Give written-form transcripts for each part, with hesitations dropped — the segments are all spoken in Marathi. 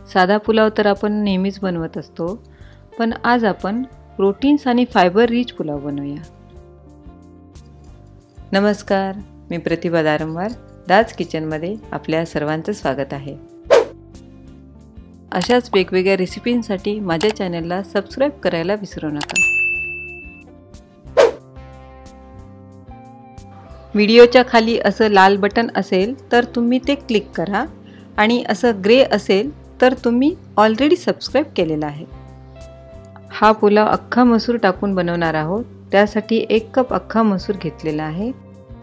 साधा पुलाव तर आपण नेहमीच बनवत असतो, पण आज आपण प्रोटीन्स आणि फायबर रिच पुलाव बनवूया। नमस्कार, मी प्रतिभा दारंवार, दाज किचनमध्ये आपल्या सर्वांचं स्वागत आहे। अशाच वेगवेगळ्या रेसिपींसाठी माझ्या चॅनलला सबस्क्राइब करायला विसरू नका। व्हिडिओच्या खाली असं लाल बटन असेल तर तुम्ही ते क्लिक करा आणि असं ग्रे असेल तर तुम्ही ऑलरेडी सबस्क्राइब केलेला आहे। हा पुलाव अख्खा मसूर टाकून बनवणार आहोत। त्यासाठी 1 कप अख्खा मसूर घेतलेला आहे।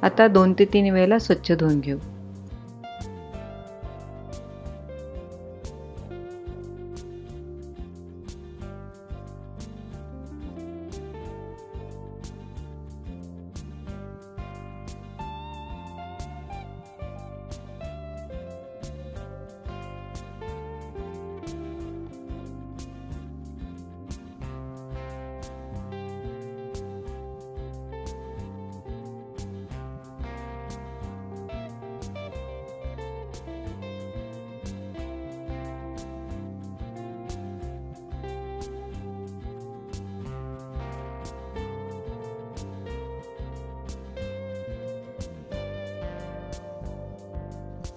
आता 2 ते 3 वेळेला स्वच्छ धुवून घेऊ।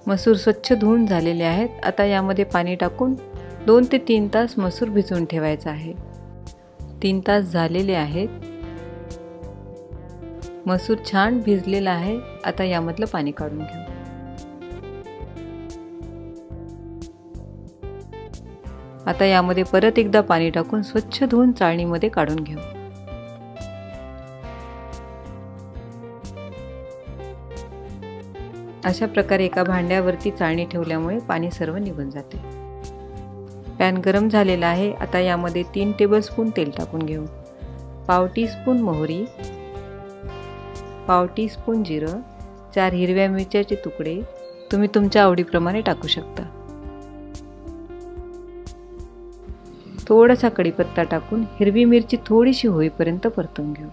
मसूर स्वच्छ धुवून झालेले आहेत। आता यामध्ये पाणी टाकून 2 ते 3 तास मसूर भिजवून ठेवायचा आहे। 3 तास झालेले आहेत। मसूर छान भिजलेला आहे। आता यामधलं पाणी काढून घेऊ। आता यामध्ये परत एकदा पाणी टाकून स्वच्छ धुवून चाळणीमध्ये काढून घेऊ। अशा प्रकारे एका भांड्यावरती चाळणी ठेवल्यामुळे पाणी सर्व निघून जाते। पॅन गरम झालेला आहे। आता यामध्ये 3 टेबलस्पून तेल टाकून घेऊ। पाव टीस्पून मोहरी, पाव टीस्पून जिरं, 4 हिरव्या मिरच्याचे तुकडे तुम्ही तुमच्या आवडीप्रमाणे टाकू शकता। थोडासा कढीपत्ता टाकून हिरवी मिरची थोडीशी होईपर्यंत परतवून घेऊ।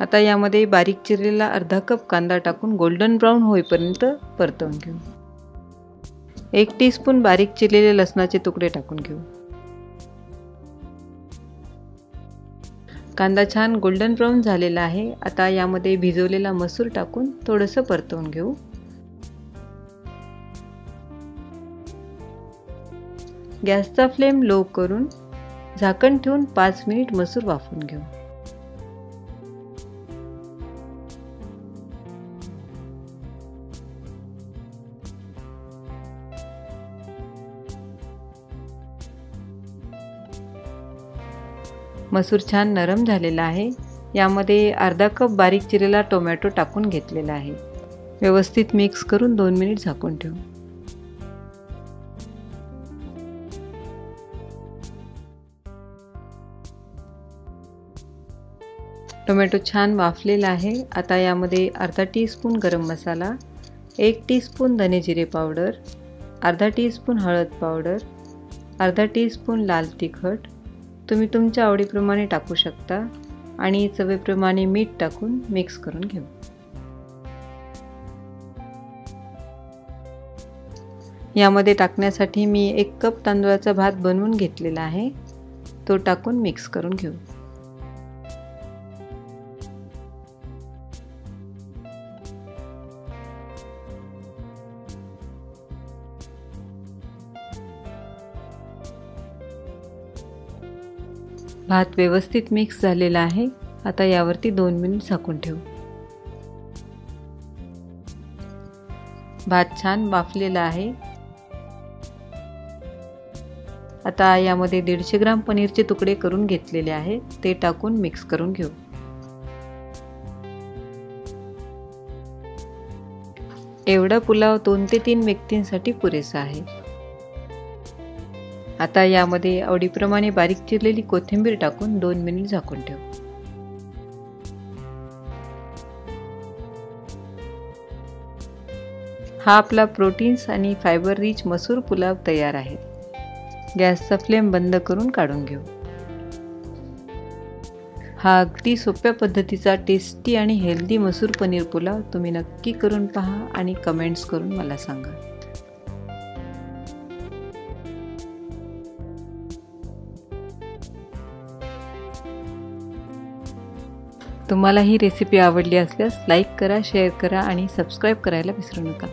आता यामध्ये बारीक चिरलेला अर्धा कप कांदा टाकून गोल्डन ब्राउन होईपर्यंत परतवून घेऊ। 1 टीस्पून बारीक चिरलेले लसणाचे तुकडे टाकून घेऊ। कांदा छान गोल्डन ब्राउन झालेला आहे। आता यामध्ये भिजवलेला मसूर टाकून थोडंसं परतवून घेऊ। गॅसचा फ्लेम लो करून झाकण ठेवून 5 मिनिट मसूर वाफवून घेऊ। मसूर छान नरम झालेला आहे। यामध्ये अर्धा कप बारीक चिरलेला टोमॅटो टाकून घेतलेला आहे। व्यवस्थित मिक्स करून 2 मिनिट झाकून ठेवू। टोमॅटो छान वाफलेला आहे। आता यामध्ये अर्धा टीस्पून गरम मसाला, 1 टीस्पून धने जिरे पावडर, अर्धा टीस्पून हळद पावडर, अर्धा टीस्पून लाल तिखट तुम्ही तुमच्या आवडीप्रमाणे टाकू शकता आणि चवीप्रमाणे मीठ टाकून मिक्स करून घेऊ। यामध्ये टाकण्यासाठी मी 1 कप तांदूळाचा भात बनवून घेतलेला आहे। तो टाकून मिक्स करून घेऊ। भात व्यवस्थित मिक्स झालेला आहे। आता यावरती 2 मिनिट झाकून ठेवू। भात छान वाफलेला आहे। आता यामध्ये 150 ग्राम पनीरचे तुकडे करून घेतलेले आहे, ते टाकून मिक्स करून घेऊ। एवढा पुलाव 2 ते 3 व्यक्तींसाठी पुरेसा आहे। आता यामध्ये आवडीप्रमाणे बारीक चिरलेली कोथिंबीर टाकून 2 मिनिट झाकून ठेवू। हा आपला प्रोटीन्स आणि फायबर रिच मसूर पुलाव तयार आहे। गॅसचा फ्लेम बंद करून काढून घेऊ। हा अगदी सोप्या पद्धतीचा टेस्टी आणि हेल्दी मसूर पनीर पुलाव तुम्ही नक्की करून पहा आणि कमेंट्स करून मला सांगा। तुम्हाला ही रेसिपी आवडली असल्यास लाईक करा, शेअर करा आणि सबस्क्राईब करायला विसरू नका.